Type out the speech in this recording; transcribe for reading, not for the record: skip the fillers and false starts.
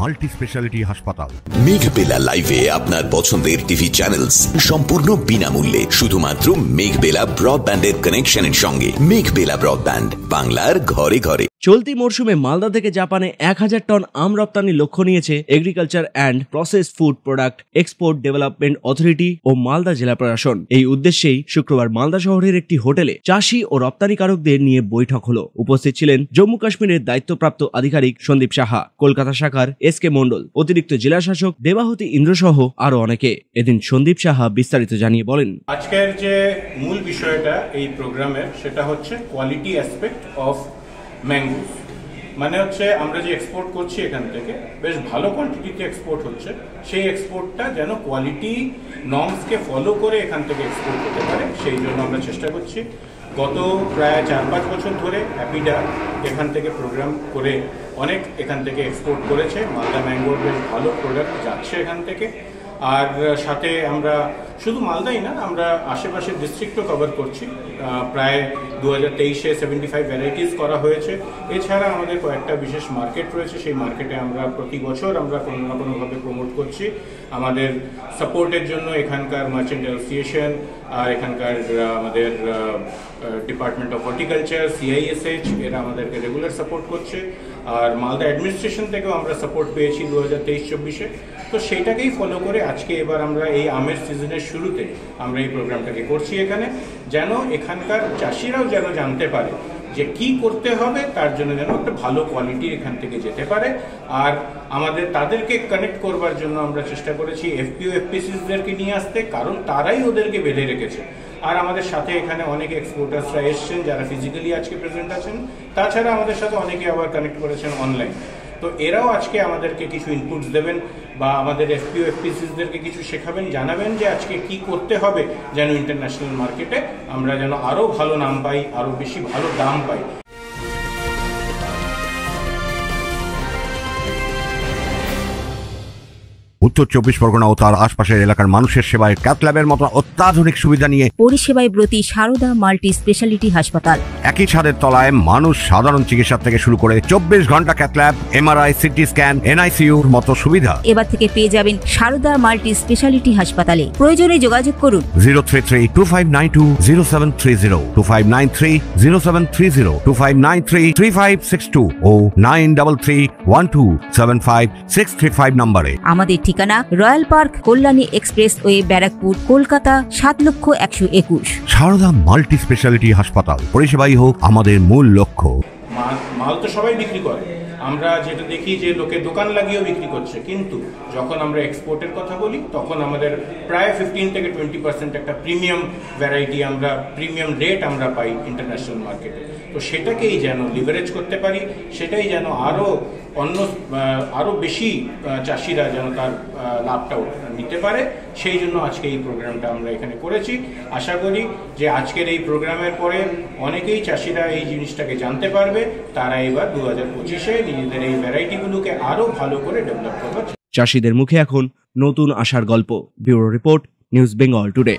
Multi speciality হাসপাতাল। মেঘবেলা লাইভে আপনার পছন্দের টিভি চ্যানেলস সম্পূর্ণ বিনামূল্যে, শুধুমাত্র মেঘবেলা ব্রডব্যান্ডের কানেকশনের সঙ্গে। মেঘবেলা ব্রডব্যান্ড, বাংলার ঘরে ঘরে। চলতি মরশুমে মালদা থেকে জাপানে 1000 টন আম রপ্তানির লক্ষ্য নিয়েছে agriculture and processed food product export development authority ও মালদা জেলা প্রশাসন। এই উদ্দেশ্যেই শুক্রবার মালদা শহরের একটি হোটেলে চাষি ও রপ্তানিকারকদের নিয়ে বৈঠক হলো। উপস্থিত ছিলেন জম্মু কাশ্মীরের দায়িত্বপ্রাপ্ত আধিকারিক সন্দীপ সাহা, কলকাতা শাখার SK মন্ডল, অতিরিক্ত জেলা শাসক দেবাহতী ইন্দ্র সহ আরো অনেকে। এদিন সন্দীপ সাহা বিস্তারিত জানিয়ে বলেন, আজকের যে মূল বিষয়টা এই প্রোগ্রামের সেটা হচ্ছে কোয়ালিটি অ্যাসপেক্ট অফ ম্যাঙ্গোস। মানে হচ্ছে আমরা যে এক্সপোর্ট করছি এখান থেকে বেশ ভালো কোয়ান্টিটিতে এক্সপোর্ট হচ্ছে, সেই এক্সপোর্টটা যেন কোয়ালিটি নর্মসকে ফলো করে এখান থেকে এক্সপোর্ট হতে পারে, সেই জন্য আমরা চেষ্টা করছি। গত প্রায় 4-5 বছর ধরে অ্যাপিডা এখান থেকে প্রোগ্রাম করে অনেক এখান থেকে এক্সপোর্ট করেছে। মালদা ম্যাঙ্গোর বেশ ভালো প্রোডাক্ট যাচ্ছে এখান থেকে। আর সাথে আমরা শুধু মালদাই না, আমরা আশেপাশের ডিস্ট্রিক্টও কভার করছি। প্রায় 2023-এ 75 ভ্যারাইটিস করা হয়েছে। এছাড়া আমাদের কয়েকটা বিশেষ মার্কেট রয়েছে, সেই মার্কেটে আমরা প্রতি বছর আমরা কোনো না কোনোভাবে প্রমোট করছি। আমাদের সাপোর্টের জন্য এখানকার মার্চেন্ট অ্যাসোসিয়েশন আর এখানকার আমাদের ডিপার্টমেন্ট অফ হর্টিকালচার CISH এরা আমাদেরকে রেগুলার সাপোর্ট করছে। আর মালদা অ্যাডমিনিস্ট্রেশন থেকেও আমরা সাপোর্ট পেয়েছি 2023-24-এ। তো সেইটাকেই ফলো করে আজকে এবার আমরা এই আমের সিজনের শুরুতে আমরা এই প্রোগ্রামটাকে করছি এখানে, যেন এখানকার চাষিরাও যেন জানতে পারে যে কি করতে হবে, তার জন্য যেন একটা ভালো কোয়ালিটি এখান থেকে যেতে পারে। আর আমাদের তাদেরকে কানেক্ট করবার জন্য আমরা চেষ্টা করেছি FPO FPCদেরকে নিয়ে আসতে, কারণ তারাই ওদেরকে বেঁধে রেখেছে। আর আমাদের সাথে এখানে অনেক এক্সপোর্টার্সরা এসছেন যারা ফিজিক্যালি আজকে প্রেজেন্ট আছেন, তাছাড়া আমাদের সাথে অনেকে আবার কানেক্ট করেছেন অনলাইন। তো এরাও আজকে আমাদেরকে কিছু ইনপুটস দেবেন বা আমাদের FPO FPCদেরকে কিছু শেখাবেন, জানাবেন যে আজকে কি করতে হবে যেন ইন্টারন্যাশনাল মার্কেটে আমরা যেন আরও ভালো নাম পাই, আরও বেশি ভালো দাম পাই। উত্তর 24 পরগনা ও তার আশপাশের এলাকার মানুষের সেবায় ক্যাথ ল্যাবের মতো অত্যাধুনিক সুবিধা নিয়ে পরিষেবায় ব্রতী সারদা মাল্টি স্পেশালিটি হাসপাতাল। একই ছাদের তলায় মানুষ সাধারণ চিকিৎসা থেকে শুরু করে 24 ঘন্টা cath lab, MRI, CT scan, NICUর মতো সুবিধা এবার থেকে পেয়ে যাবেন সারদা মাল্টি স্পেশালিটি হাসপাতালে। প্রয়োজনে যোগাযোগ করুন 033-2592-0730, 2593-0730, 2593-3562 ও 9331275635 নম্বরে। আমাদের ঠিকানা royal park, Kalyani expressway, Barrackpore, Kolkata 7,01,21। Sarada multi speciality হাসপাতাল, পরিষেবাই হোক আমাদের মূল লক্ষ্য। মাল তো সবাই বিক্রি করে, আমরা যেটা দেখি যে লোকে দোকান লাগিয়েও বিক্রি করছে, কিন্তু যখন আমরা এক্সপোর্টের কথা বলি তখন আমাদের প্রায় 15-20% একটা প্রিমিয়াম ভ্যারাইটি আমরা প্রিমিয়াম রেট আমরা পাই ইন্টারন্যাশনাল মার্কেটে। তো সেটাকেই যেন লিভারেজ করতে পারি, সেটাই যেন আরও বেশি চাষিরা যেন তার লাভটা নিতে পারে, সেই জন্য আজকে এই প্রোগ্রামটা আমরা এখানে করেছি। আশা করি যে আজকের এই প্রোগ্রামের পরে অনেকেই চাষিরা এই জিনিসটাকে জানতে পারবে, তারা এবার 2025-এ নিজেদের এই ভ্যারাইটিগুলোকে আরও ভালো করে ডেভেলপ করবে। চাষিদের মুখে এখন নতুন আশার গল্প। Bureau report, news Bengal today.